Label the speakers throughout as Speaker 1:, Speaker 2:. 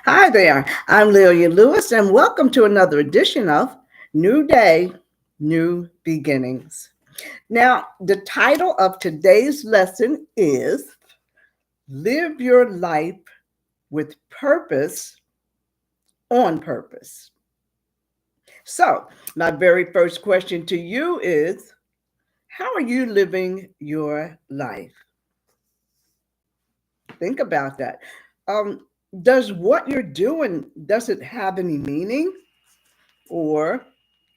Speaker 1: Hi there, I'm Lelia Lewis, and welcome to another edition of New Day, New Beginnings. Now, the title of today's lesson is Live Your Life with Purpose on Purpose. So, my very first question to you is how are you living your life? Think about that. Um, does what you're doing, does it have any meaning? Or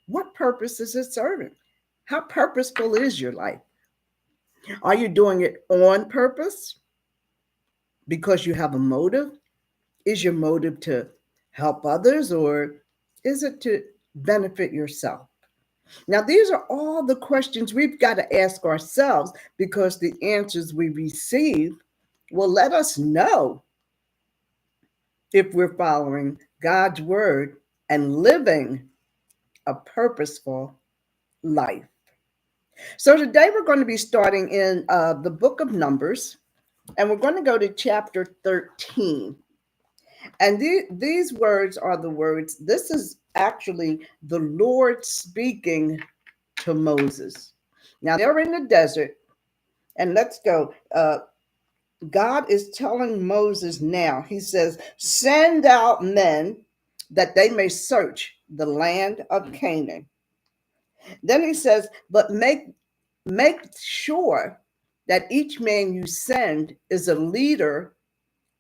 Speaker 1: what purpose is it serving? How purposeful is your life? Are you doing it on purpose because you have a motive? Is your motive to help others or is it to benefit yourself? Now, these are all the questions we've got to ask ourselves because the answers we receive will let us know if we're following God's word and living a purposeful life. So today we're going to be starting in the book of Numbers, and we're going to go to chapter 13. And these words are the words, this is actually the Lord speaking to Moses. Now they're in the desert, and let's go. God is telling Moses now, he says, send out men that they may search the land of Canaan. Then he says, but make sure that each man you send is a leader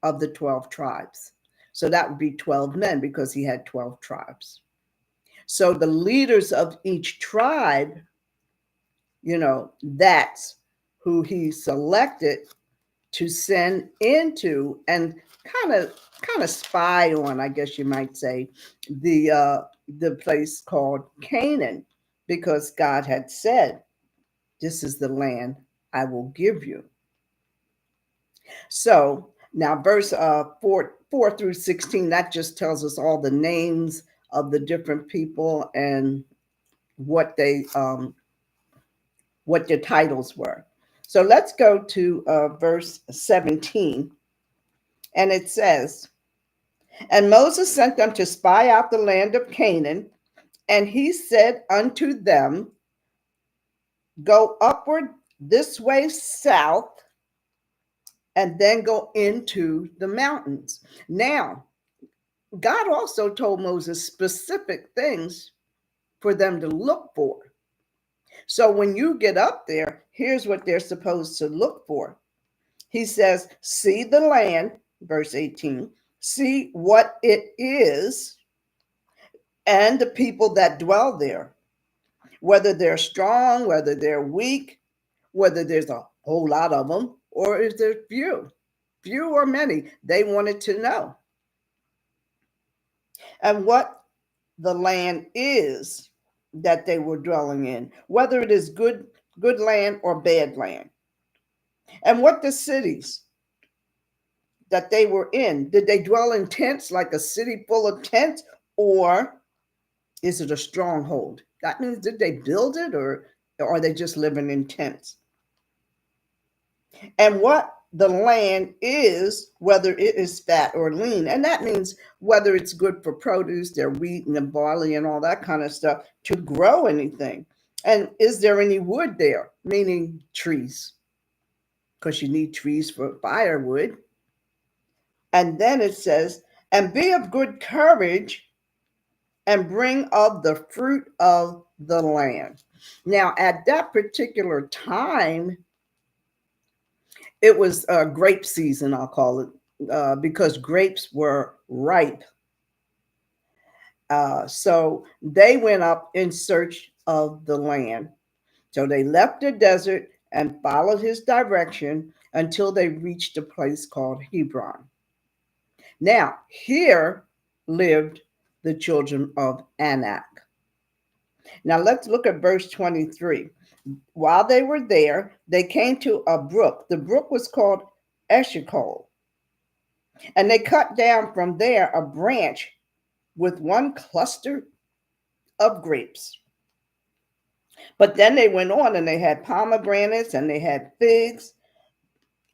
Speaker 1: of the 12 tribes. So that would be 12 men because he had 12 tribes. So the leaders of each tribe, that's who he selected to send into and kind of spy on, I guess you might say, the place called Canaan, because God had said, this is the land I will give you. So now, verse 4 through 16, that just tells us all the names of the different people and what what their titles were. So let's go to verse 17, and it says, "And Moses sent them to spy out the land of Canaan, and he said unto them, Go upward this way south, and then go into the mountains." Now, God also told Moses specific things for them to look for. So when you get up there, here's what they're supposed to look for. He says, see the land, verse 18, see what it is, and the people that dwell there, whether they're strong, whether they're weak, whether there's a whole lot of them, or is there few or many. They wanted to know. And what the land is that they were dwelling in, whether it is good land or bad land. And what the cities that they were in, did they dwell in tents like a city full of tents, or is it a stronghold? That means, did they build it, or are they just living in tents? And what the land is, whether it is fat or lean. And that means whether it's good for produce, their wheat and the barley and all that kind of stuff, to grow anything. And is there any wood there? Meaning trees, because you need trees for firewood. And then it says, and be of good courage and bring of the fruit of the land. Now, at that particular time, it was grape season, I'll call it, because grapes were ripe. So they went up in search of the land. So they left the desert and followed his direction until they reached a place called Hebron. Now, here lived the children of Anak. Now, let's look at verse 23. While they were there, they came to a brook. The brook was called Eshcol. And they cut down from there a branch with one cluster of grapes. But then they went on and they had pomegranates and they had figs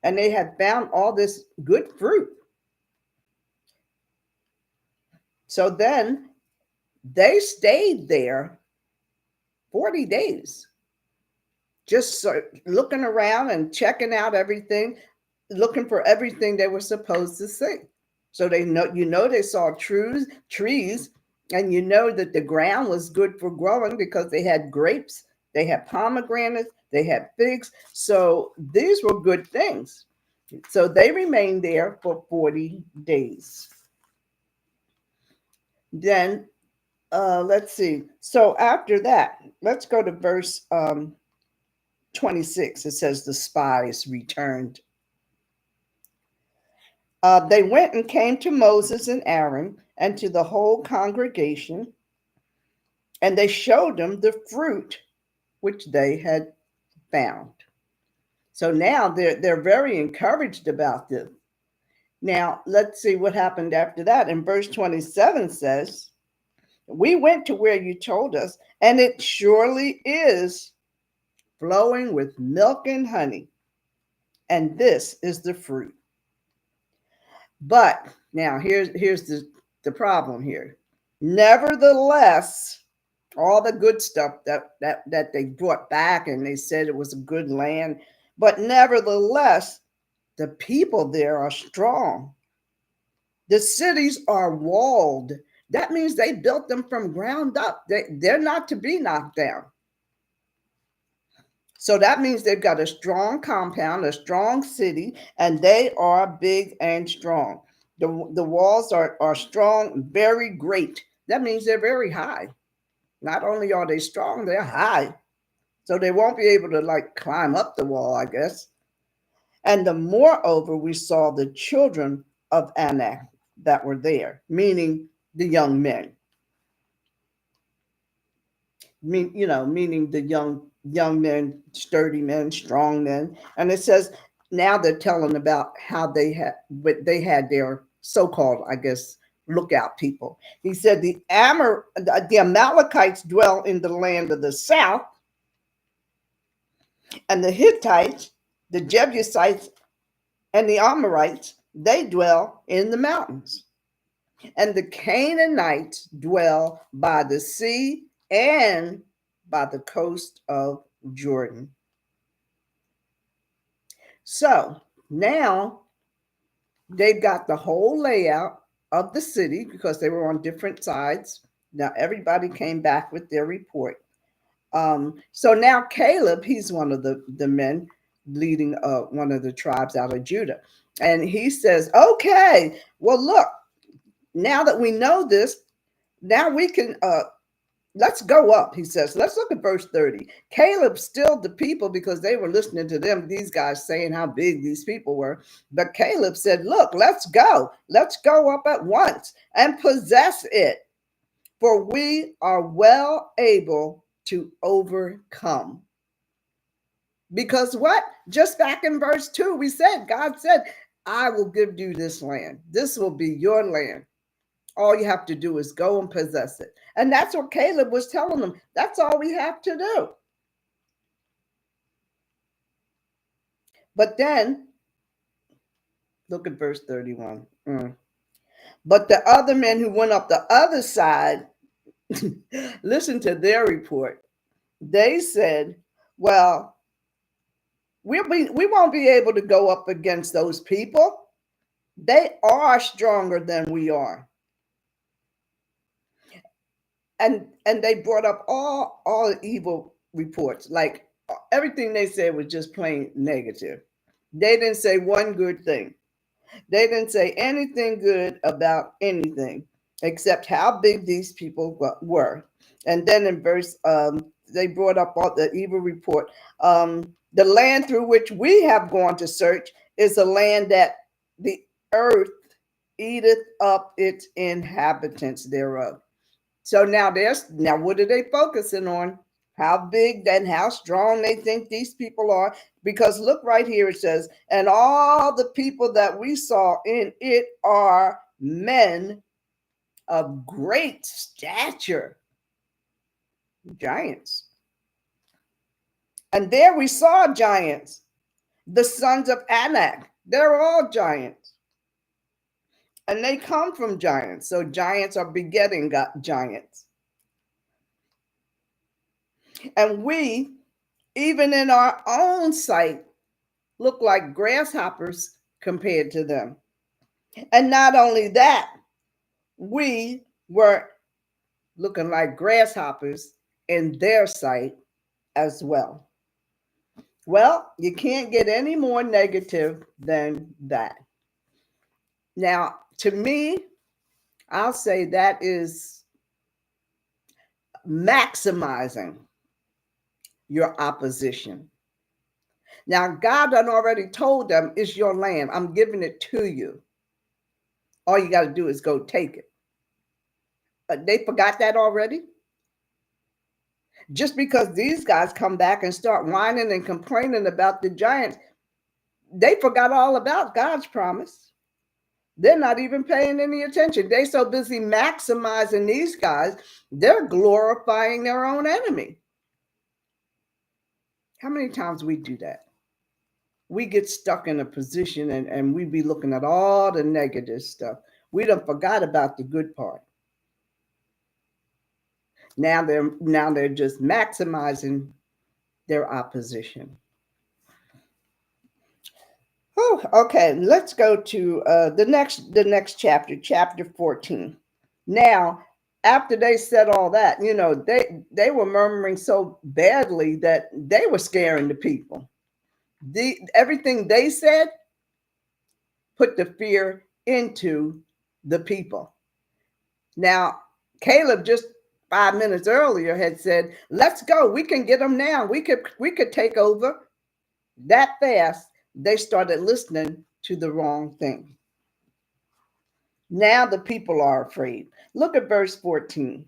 Speaker 1: and they had found all this good fruit. So then they stayed there 40 days, just looking around and checking out everything, looking for everything they were supposed to see. So they know, they saw trees, and that the ground was good for growing because they had grapes, they had pomegranates, they had figs. So these were good things. So they remained there for 40 days. Then let's see. So after that, let's go to verse 26. It says the spies returned. They went and came to Moses and Aaron and to the whole congregation, and they showed them the fruit which they had found. So now they're very encouraged about this. Now let's see what happened after that. In verse 27 says, "We went to where you told us, and it surely is flowing with milk and honey, and this is the fruit." But now here's the problem here. Nevertheless, all the good stuff that they brought back, and they said it was a good land, but nevertheless, the people there are strong. The cities are walled. That means they built them from ground up. They're not to be knocked down. So that means they've got a strong compound, a strong city, and they are big and strong. The walls are strong, very great. That means they're very high. Not only are they strong, they're high. So they won't be able to like climb up the wall, I guess. And the moreover, we saw the children of Anak that were there, meaning the young men. Meaning the young men, sturdy men, strong men. And it says now they're telling about how they had their so-called, I guess, lookout people. He said the Amalekites dwell in the land of the south, and the Hittites, the Jebusites, and the Amorites, they dwell in the mountains. And the Canaanites dwell by the sea and by the coast of Jordan. So now they've got the whole layout of the city because they were on different sides. Now everybody came back with their report. So now Caleb, he's one of the men leading one of the tribes out of Judah. And he says, okay, well, look, now that we know this, now we can let's go up, he says. Let's look at verse 30. Caleb stilled the people because they were listening to them, these guys saying how big these people were. But Caleb said, look, let's go. Let's go up at once and possess it, for we are well able to overcome. Because what? Just back in verse 2, we said, God said, I will give you this land. This will be your land. All you have to do is go and possess it. And that's what Caleb was telling them. That's all we have to do. But then, look at verse 31. But the other men who went up the other side, listen to their report. They said, well, we won't be able to go up against those people. They are stronger than we are. And they brought up all evil reports. Like everything they said was just plain negative. They didn't say one good thing. They didn't say anything good about anything except how big these people were. And then in verse, they brought up all the evil report. The land through which we have gone to search is a land that the earth eateth up its inhabitants thereof. So now what are they focusing on? How big and how strong they think these people are. Because look right here, it says, and all the people that we saw in it are men of great stature, giants. And there we saw giants, the sons of Anak. They're all giants. And they come from giants. So giants are begetting giants. And we, even in our own sight, look like grasshoppers compared to them. And not only that, we were looking like grasshoppers in their sight as well. Well, you can't get any more negative than that. Now, to me, I'll say that is maximizing your opposition. Now, God done already told them, it's your land. I'm giving it to you. All you got to do is go take it. They forgot that already. Just because these guys come back and start whining and complaining about the giants, they forgot all about God's promise. They're not even paying any attention. They're so busy maximizing these guys, they're glorifying their own enemy. How many times we do that? We get stuck in a position and we be looking at all the negative stuff. We done forgot about the good part. Now they're just maximizing their opposition. Oh, okay. Let's go to the next chapter, chapter 14. Now, after they said all that, they were murmuring so badly that they were scaring the people. Everything they said put the fear into the people. Now, Caleb just 5 minutes earlier had said, "Let's go. We can get them now. We could take over." That fast, they started listening to the wrong thing. Now the people are afraid. Look at verse 14.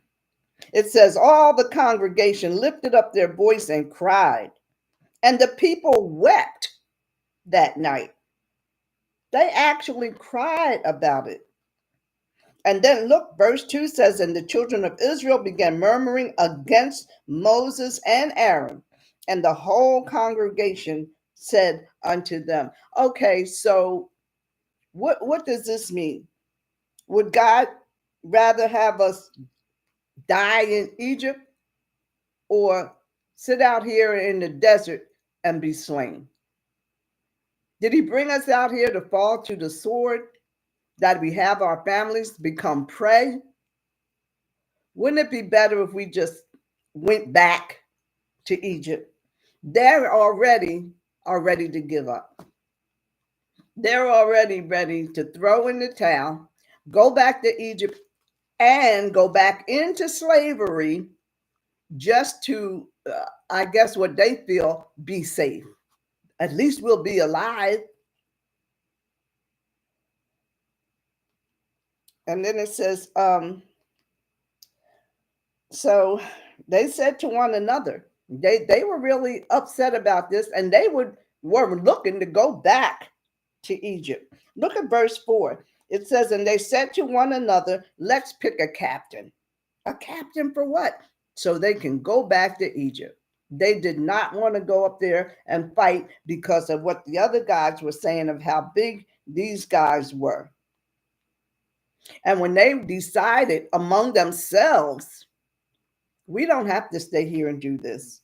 Speaker 1: It says, all the congregation lifted up their voice and cried, and the people wept that night. They actually cried about it. And then look, verse 2 says, and the children of Israel began murmuring against Moses and Aaron, and the whole congregation said unto them. Okay, so what does this mean? Would God rather have us die in Egypt or sit out here in the desert and be slain? Did he bring us out here to fall to the sword, that we have our families become prey? Wouldn't it be better if we just went back to Egypt? They're already are ready to give up. They're already ready to throw in the towel, go back to Egypt, and go back into slavery just to, I guess, what they feel, be safe. At least we'll be alive. And then it says, so they said to one another, they were really upset about this, and they were looking to go back to Egypt. Look at verse 4. It says, and they said to one another, let's pick a captain. A captain for what? So they can go back to Egypt. They did not want to go up there and fight because of what the other guys were saying of how big these guys were. And when they decided among themselves, we don't have to stay here and do this.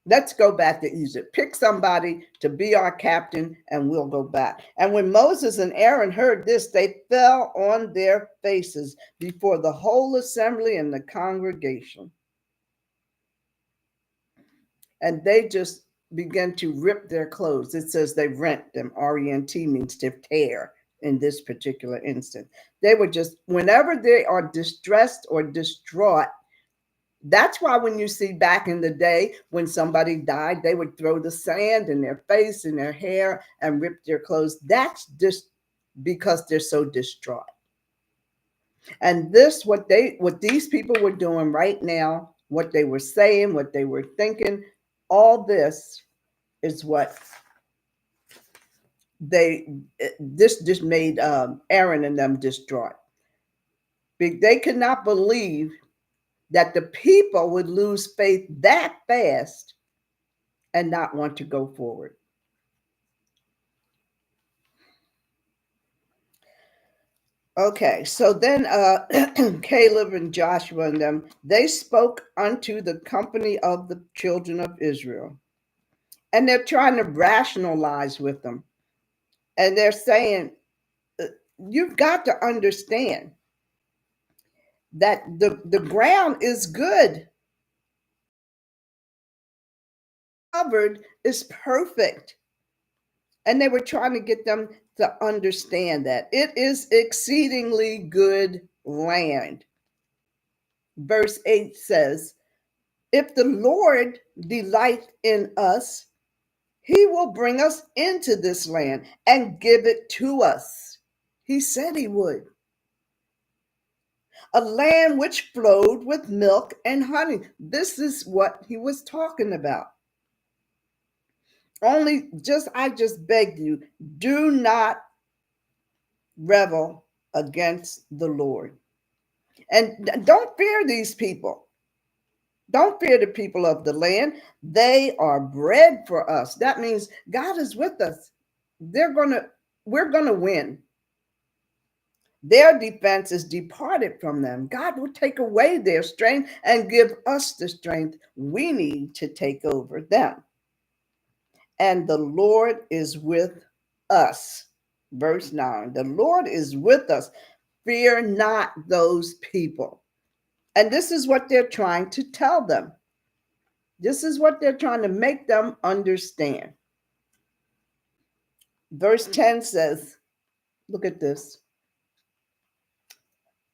Speaker 1: Let's go back to Egypt. Pick somebody to be our captain and we'll go back. And when Moses and Aaron heard this, they fell on their faces before the whole assembly and the congregation. And they just began to rip their clothes. It says they rent them. R-E-N-T means to tear in this particular instance. They were just, whenever they are distressed or distraught, that's why when you see back in the day when somebody died, they would throw the sand in their face and their hair and rip their clothes. That's just because they're so distraught. And this, what these people were doing right now, what they were saying, what they were thinking, all this is what this just made Aaron and them distraught. They could not believe that the people would lose faith that fast and not want to go forward. Okay, so then Caleb and Joshua and them, they spoke unto the company of the children of Israel. And they're trying to rationalize with them. And they're saying, uh, you've got to understand that the ground is good, covered is perfect. And they were trying to get them to understand that it is exceedingly good land. Verse 8 says, if the Lord delight in us, he will bring us into this land and give it to us. He said he would. A land which flowed with milk and honey. This is what he was talking about. I just beg you, do not rebel against the Lord. And don't fear these people. Don't fear the people of the land. They are bread for us. That means God is with us. We're gonna win. Their defense is departed from them. God will take away their strength and give us the strength we need to take over them. And the Lord is with us. Verse 9, the Lord is with us. Fear not those people. And this is what they're trying to tell them. This is what they're trying to make them understand. Verse 10 says, look at this.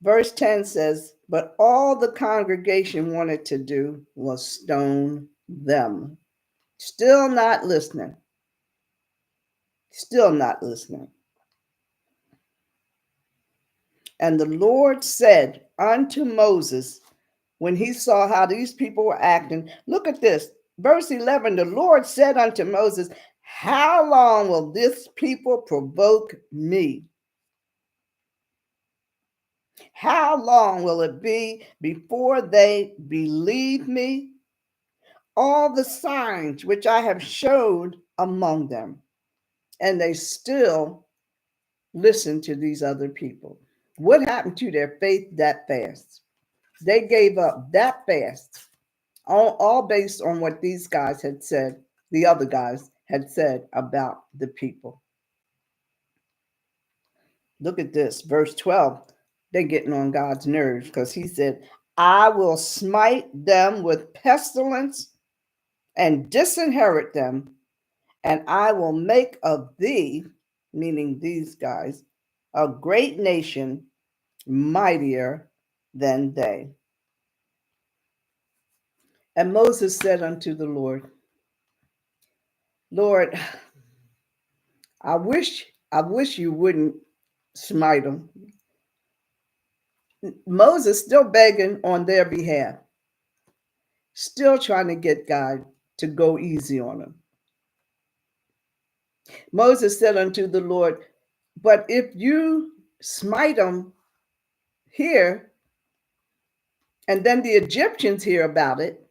Speaker 1: Verse 10 says, but all the congregation wanted to do was stone them. Still not listening. Still not listening. And the Lord said unto Moses, when he saw how these people were acting, look at this. Verse 11, the Lord said unto Moses, how long will this people provoke me? How long will it be before they believe me? All the signs which I have showed among them. And they still listen to these other people. What happened to their faith that fast? They gave up that fast, all based on what these guys had said, the other guys had said about the people. Look at this, verse 12. They're getting on God's nerves because he said, I will smite them with pestilence and disinherit them, and I will make of thee, meaning these guys, a great nation, mightier than they. And Moses said unto the Lord, Lord, I wish you wouldn't smite them. Moses still begging on their behalf, still trying to get God to go easy on them. Moses said unto the Lord, but if you smite them here, and then the Egyptians hear about it,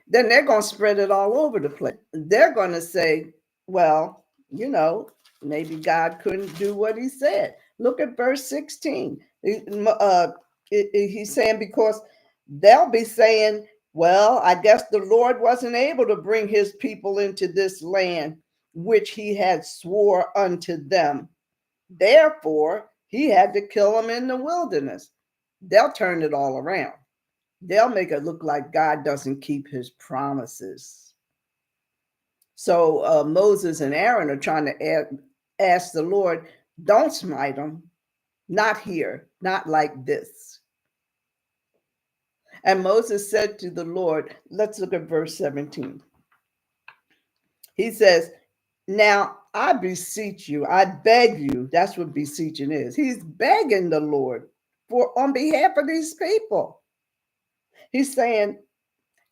Speaker 1: then they're going to spread it all over the place. They're going to say, well, maybe God couldn't do what he said. Look at verse 16. He's saying, because they'll be saying, well, I guess the Lord wasn't able to bring his people into this land, which he had swore unto them. Therefore, he had to kill them in the wilderness. They'll turn it all around. They'll make it look like God doesn't keep his promises. So Moses and Aaron are trying to ask the Lord, don't smite them. Not here, not like this. And Moses said to the Lord, let's look at verse 17. He says, now I beseech you, I beg you. That's what beseeching is. He's begging the Lord on behalf of these people. He's saying,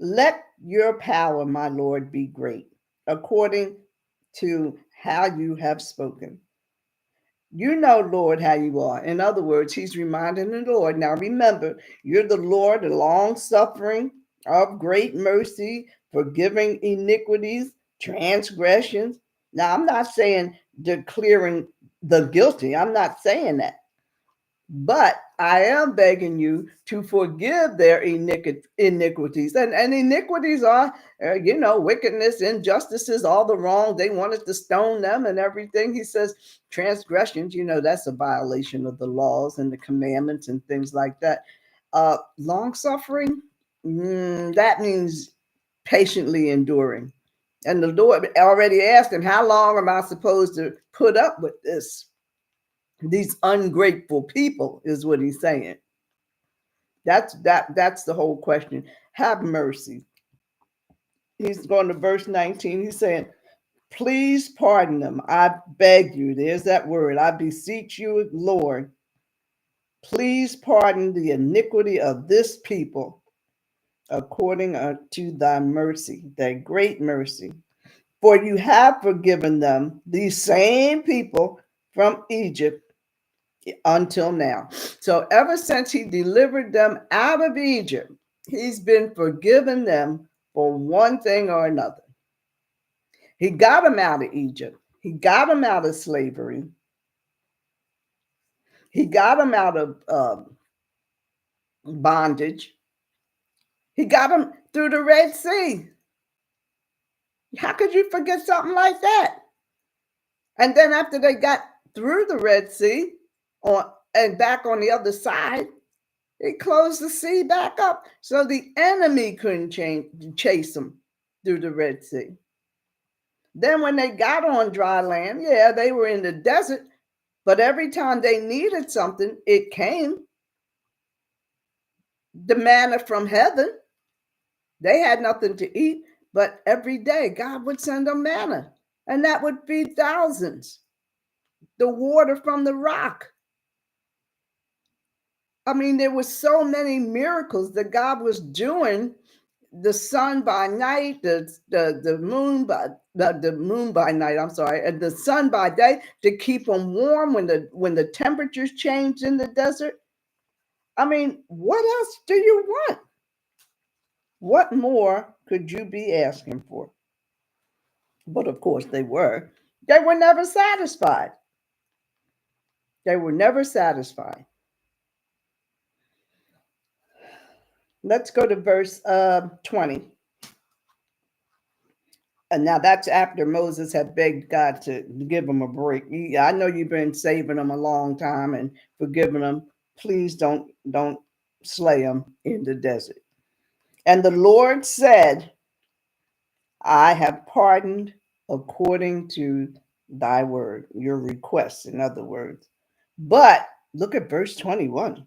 Speaker 1: let your power, my Lord, be great, according to how you have spoken. You know, Lord, how you are. In other words, he's reminding the Lord. Now remember, you're the Lord, the long suffering, of great mercy, forgiving iniquities, transgressions. Now, I'm not saying declaring the guilty. I'm not saying that. But I am begging you to forgive their iniquities. And iniquities are, wickedness, injustices, all the wrong. They wanted to stone them and everything. He says transgressions, that's a violation of the laws and the commandments and things like that. Long suffering, that means patiently enduring. And the Lord already asked him, how long am I supposed to put up with this? These ungrateful people is what he's saying. That's the whole question. Have mercy. He's going to verse 19. He's saying, please pardon them. I beg you. There's that word. I beseech you, Lord. Please pardon the iniquity of this people according to thy mercy, thy great mercy. For you have forgiven them, these same people from Egypt, until now. So ever since he delivered them out of Egypt, he's been forgiving them for one thing or another. He got them out of Egypt. He got them out of slavery. He got them out of bondage. He got them through the Red Sea. How could you forget something like that? And then after they got through the Red Sea and back on the other side, it closed the sea back up so the enemy couldn't chase them through the Red Sea. Then when they got on dry land, yeah, they were in the desert, but every time they needed something, it came. The manna from heaven. They had nothing to eat, but every day God would send them manna, and that would feed thousands. The water from the rock. I mean, there were so many miracles that God was doing. The sun by night, the moon by the moon by night. I'm sorry, and the sun by day to keep them warm when the temperatures changed in the desert. I mean, what else do you want? What more could you be asking for? But of course, they were. They were never satisfied. They were never satisfied. Let's go to verse 20. And now that's after Moses had begged God to give him a break. I know you've been saving them a long time and forgiving them. Please don't slay them in the desert. And the Lord said, I have pardoned according to thy word, your request, in other words. But look at verse 21.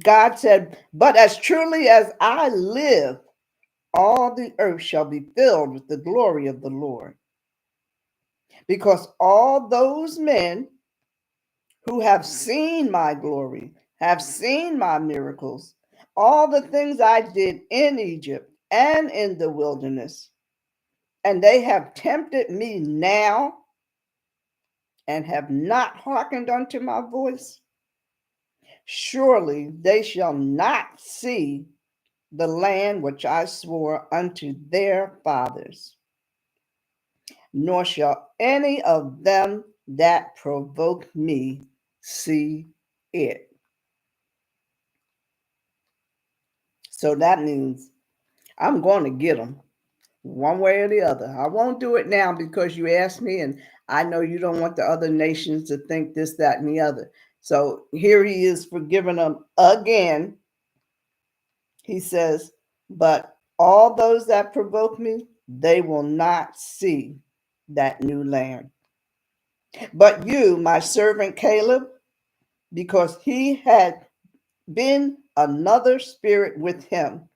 Speaker 1: God said, but as truly as I live, all the earth shall be filled with the glory of the Lord. Because all those men who have seen my glory, have seen my miracles, all the things I did in Egypt and in the wilderness, and they have tempted me now and have not hearkened unto my voice, surely they shall not see the land which I swore unto their fathers, nor shall any of them that provoke me see it. So that means I'm going to get them one way or the other. I won't do it now because you asked me, and I know you don't want the other nations to think this, that, and the other. So here he is forgiving them again. He says, but all those that provoke me, they will not see that new land. But you, my servant Caleb, because he had been another spirit with him,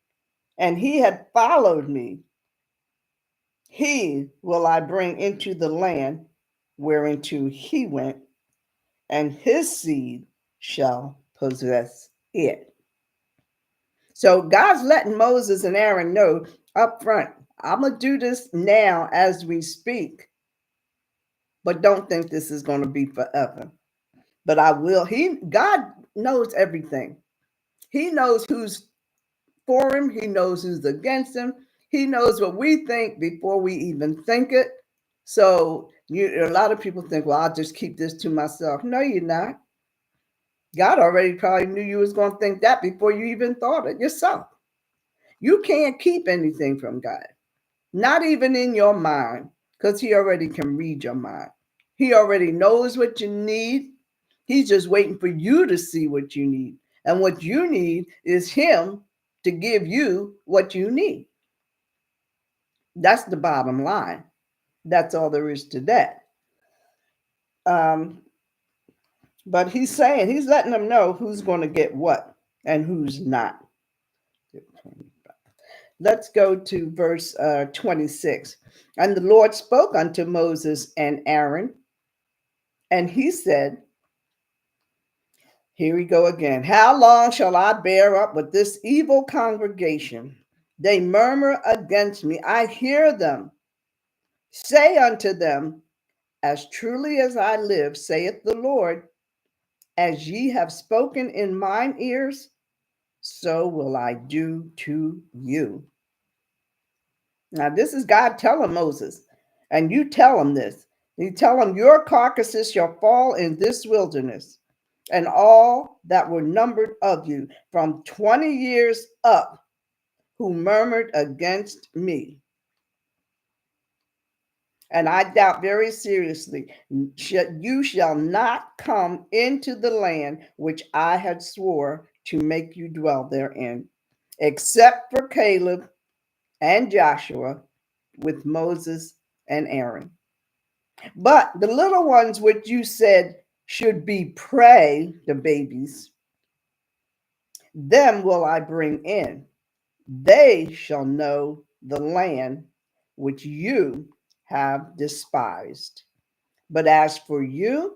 Speaker 1: and he had followed me, he will I bring into the land whereinto he went, and his seed shall possess it. So God's letting Moses and Aaron know up front, I'm going to do this now as we speak, but don't think this is going to be forever. But I will. God knows everything. He knows who's for him. He knows who's against him. He knows what we think before we even think it. So a lot of people think, well, I'll just keep this to myself. No, you're not. God already probably knew you was going to think that before you even thought it yourself. You can't keep anything from God, not even in your mind, because He already can read your mind. He already knows what you need. He's just waiting for you to see what you need. And what you need is Him to give you what you need. That's the bottom line. That's all there is to that. Um, but He's saying, He's letting them know who's going to get what and who's not. Let's go to verse 26. And the Lord spoke unto Moses and Aaron, and he said, here we go again. How long shall I bear up with this evil congregation? They murmur against me. I hear them. Say unto them, as truly as I live, saith the Lord, as ye have spoken in mine ears, so will I do to you. Now, this is God telling Moses, and you tell him this. You tell him, your carcasses shall fall in this wilderness, and all that were numbered of you from 20 years up who murmured against me. And I doubt very seriously, you shall not come into the land which I had swore to make you dwell therein, except for Caleb and Joshua with Moses and Aaron. But the little ones which you said should be prey, the babies, them will I bring in. They shall know the land which you have despised. But as for you,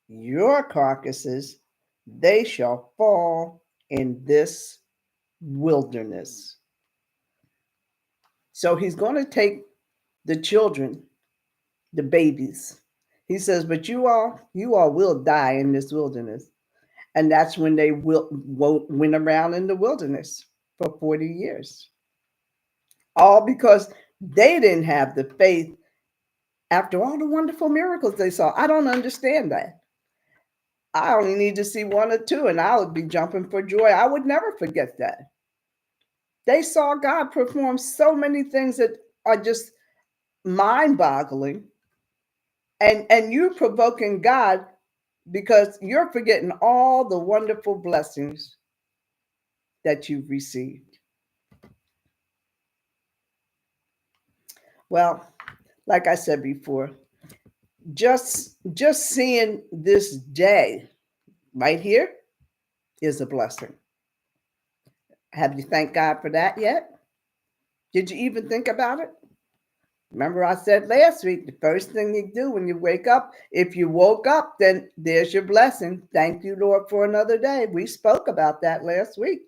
Speaker 1: your carcasses, they shall fall in this wilderness. So he's going to take the children, the babies. He says, but you all will die in this wilderness. And that's when they went around in the wilderness for 40 years. All because they didn't have the faith after all the wonderful miracles they saw. I don't understand that. I only need to see one or two and I would be jumping for joy. I would never forget that. They saw God perform so many things that are just mind-boggling. And you provoking God because you're forgetting all the wonderful blessings that you've received. Well, like I said before, just seeing this day right here is a blessing. Have you thanked God for that yet? Did you even think about it? Remember I said last week, the first thing you do when you wake up, if you woke up, then there's your blessing. Thank you, Lord, for another day. We spoke about that last week.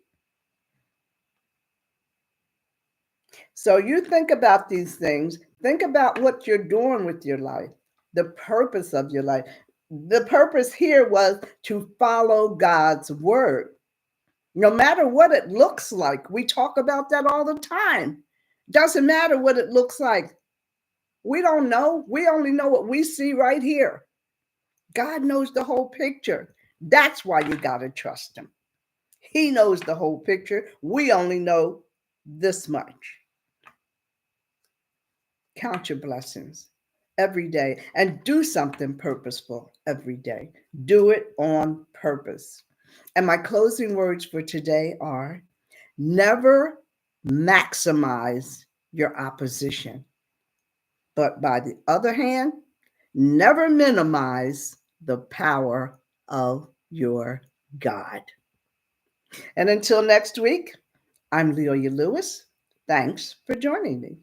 Speaker 1: So you think about these things. Think about what you're doing with your life, the purpose of your life. The purpose here was to follow God's word. No matter what it looks like, we talk about that all the time. Doesn't matter what it looks like. We don't know. We only know what we see right here. God knows the whole picture. That's why you got to trust him. He knows the whole picture. We only know this much. Count your blessings every day and do something purposeful every day. Do it on purpose. And my closing words for today are never maximize your opposition. But by the other hand, never minimize the power of your God. And until next week, I'm Leoya Lewis. Thanks for joining me.